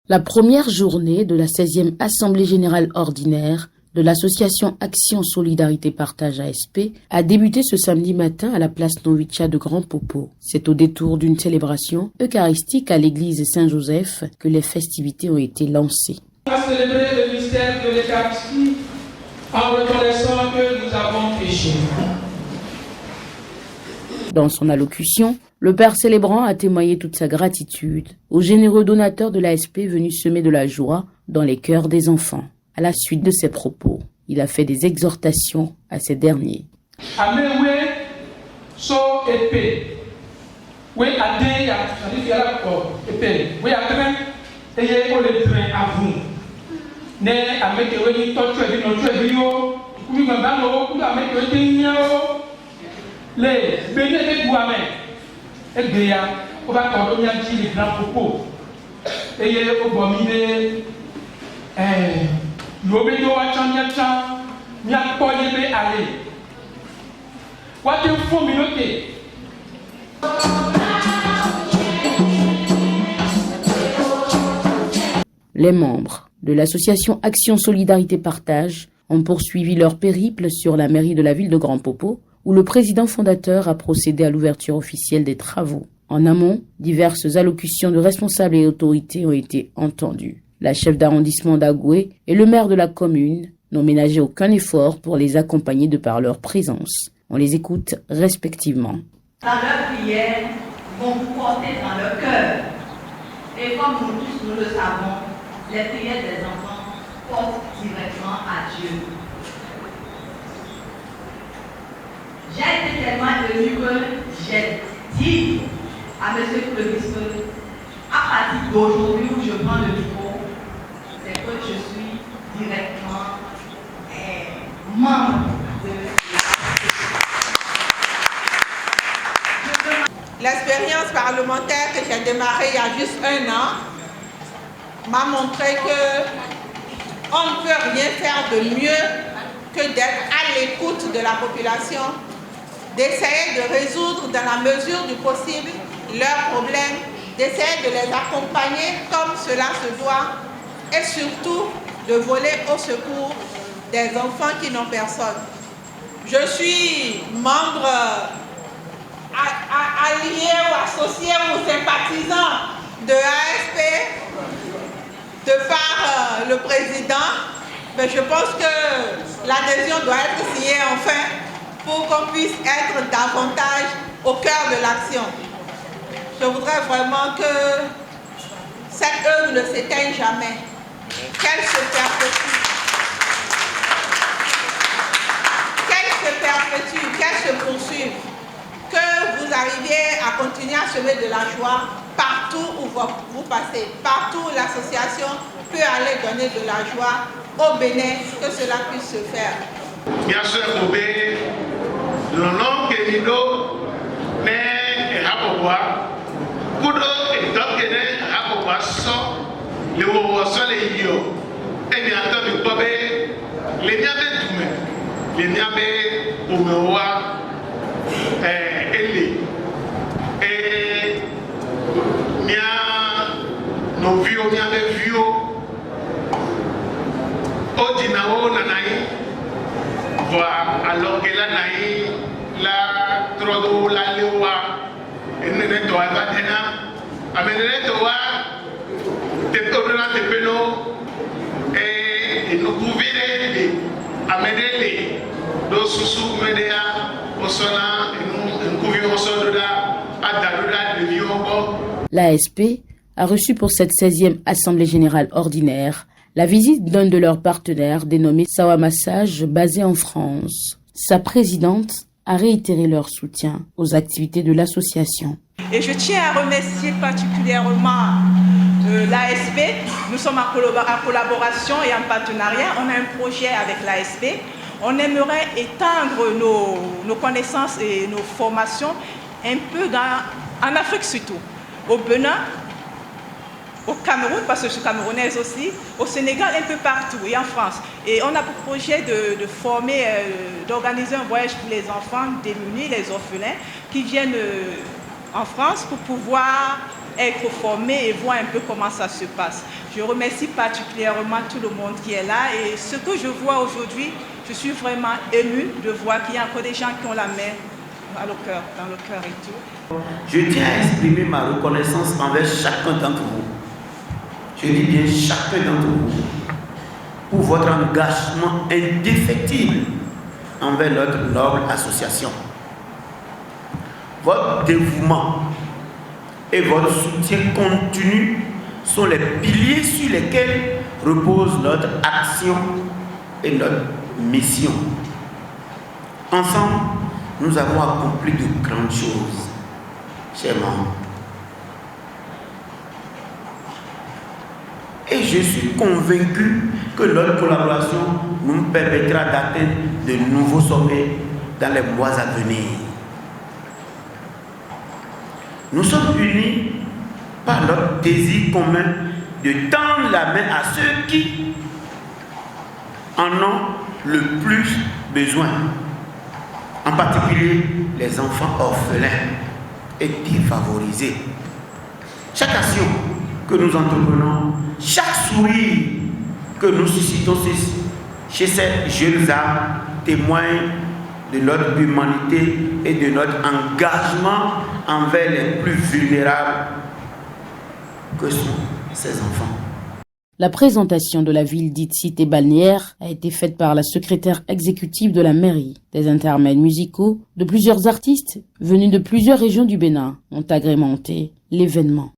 La première journée de la 16e Assemblée générale ordinaire de l'association Action Solidarité Partage ASP a débuté ce samedi matin à la place Novicia de Grand Popo. C'est au détour d'une célébration eucharistique à l'église Saint-Joseph que les festivités ont été lancées. On va célébrer le mystère de l'Eucharistie en reconnaissant que nous avons péché. Dans son allocution, le père célébrant a témoigné toute sa gratitude aux généreux donateurs de l'ASP venus semer de la joie dans les cœurs des enfants. À la suite de ses propos, il a fait des exhortations à ces derniers. Les membres de l'association Action Solidarité Partage ont poursuivi leur périple sur la mairie de la ville de Grand Popo, où le président fondateur a procédé à l'ouverture officielle des travaux. En amont, diverses allocutions de responsables et autorités ont été entendues. La chef d'arrondissement d'Agoué et le maire de la commune n'ont ménagé aucun effort pour les accompagner de par leur présence. On les écoute respectivement. Dans leurs prières, vont vous porter dans leur cœur. Et comme nous tous, nous le savons, les prières des enfants portent directement à Dieu. J'ai été tellement ému que j'ai dit à M. le ministre, à partir d'aujourd'hui où je prends le micro, c'est que je suis directement membre de L'expérience parlementaire que j'ai démarrée il y a juste 1 an m'a montré qu'on ne peut rien faire de mieux que d'être à l'écoute de la population, d'essayer de résoudre dans la mesure du possible leurs problèmes, d'essayer de les accompagner comme cela se doit et surtout de voler au secours des enfants qui n'ont personne. Je suis membre allié ou associé ou sympathisant de ASP de par le président, mais je pense que l'adhésion doit être signée enfin pour qu'on puisse être davantage au cœur de l'action. Je voudrais vraiment que cette œuvre ne s'éteigne jamais, qu'elle se perpétue. Qu'elle se poursuive, que vous arriviez à continuer à semer de la joie partout où vous passez, partout où l'association peut aller donner de la joie au Bénin, que cela puisse se faire. Bien sûr, le nom que nous mais rapopoa, kudo et dokene rapopoa so le wo so le yo et bien entendu tobe les niabe tume les niabe umewa ele et nia no vio niabe vio odinao nanai voa alors que la nai la trodo la lewa enene to abatena amenene to wa te todona te pelo e no kuvire de amenele do susu medea osona en kuvio osododa adadoda de viobo. L'ASP a reçu pour cette 16e Assemblée générale ordinaire la visite d'un de leurs partenaires dénommé Sawa Massage basé en France. Sa présidente a réitéré leur soutien aux activités de l'association. Et je tiens à remercier particulièrement l'ASP. Nous sommes en collaboration et en partenariat. On a un projet avec l'ASP. On aimerait étendre nos connaissances et nos formations un peu en Afrique surtout, au Bénin, au Cameroun, parce que je suis camerounaise aussi, au Sénégal, un peu partout, et en France. Et on a pour projet de former, d'organiser un voyage pour les enfants démunis, les orphelins, qui viennent en France pour pouvoir être formés et voir un peu comment ça se passe. Je remercie particulièrement tout le monde qui est là et ce que je vois aujourd'hui, je suis vraiment émue de voir qu'il y a encore des gens qui ont la main dans le cœur et tout. Je tiens à exprimer ma reconnaissance envers chacun d'entre vous. Je dis bien chacun d'entre vous pour votre engagement indéfectible envers notre noble association. Votre dévouement et votre soutien continu sont les piliers sur lesquels repose notre action et notre mission. Ensemble, nous avons accompli de grandes choses, chers membres. Et je suis convaincu que notre collaboration nous permettra d'atteindre de nouveaux sommets dans les mois à venir. Nous sommes unis par notre désir commun de tendre la main à ceux qui en ont le plus besoin, en particulier les enfants orphelins et défavorisés. Chaque action que nous entreprenons, chaque sourire que nous suscitons chez ces jeunes âmes témoigne de notre humanité et de notre engagement envers les plus vulnérables que sont ces enfants. La présentation de la ville dite cité balnéaire a été faite par la secrétaire exécutive de la mairie. Des intermèdes musicaux de plusieurs artistes venus de plusieurs régions du Bénin ont agrémenté l'événement.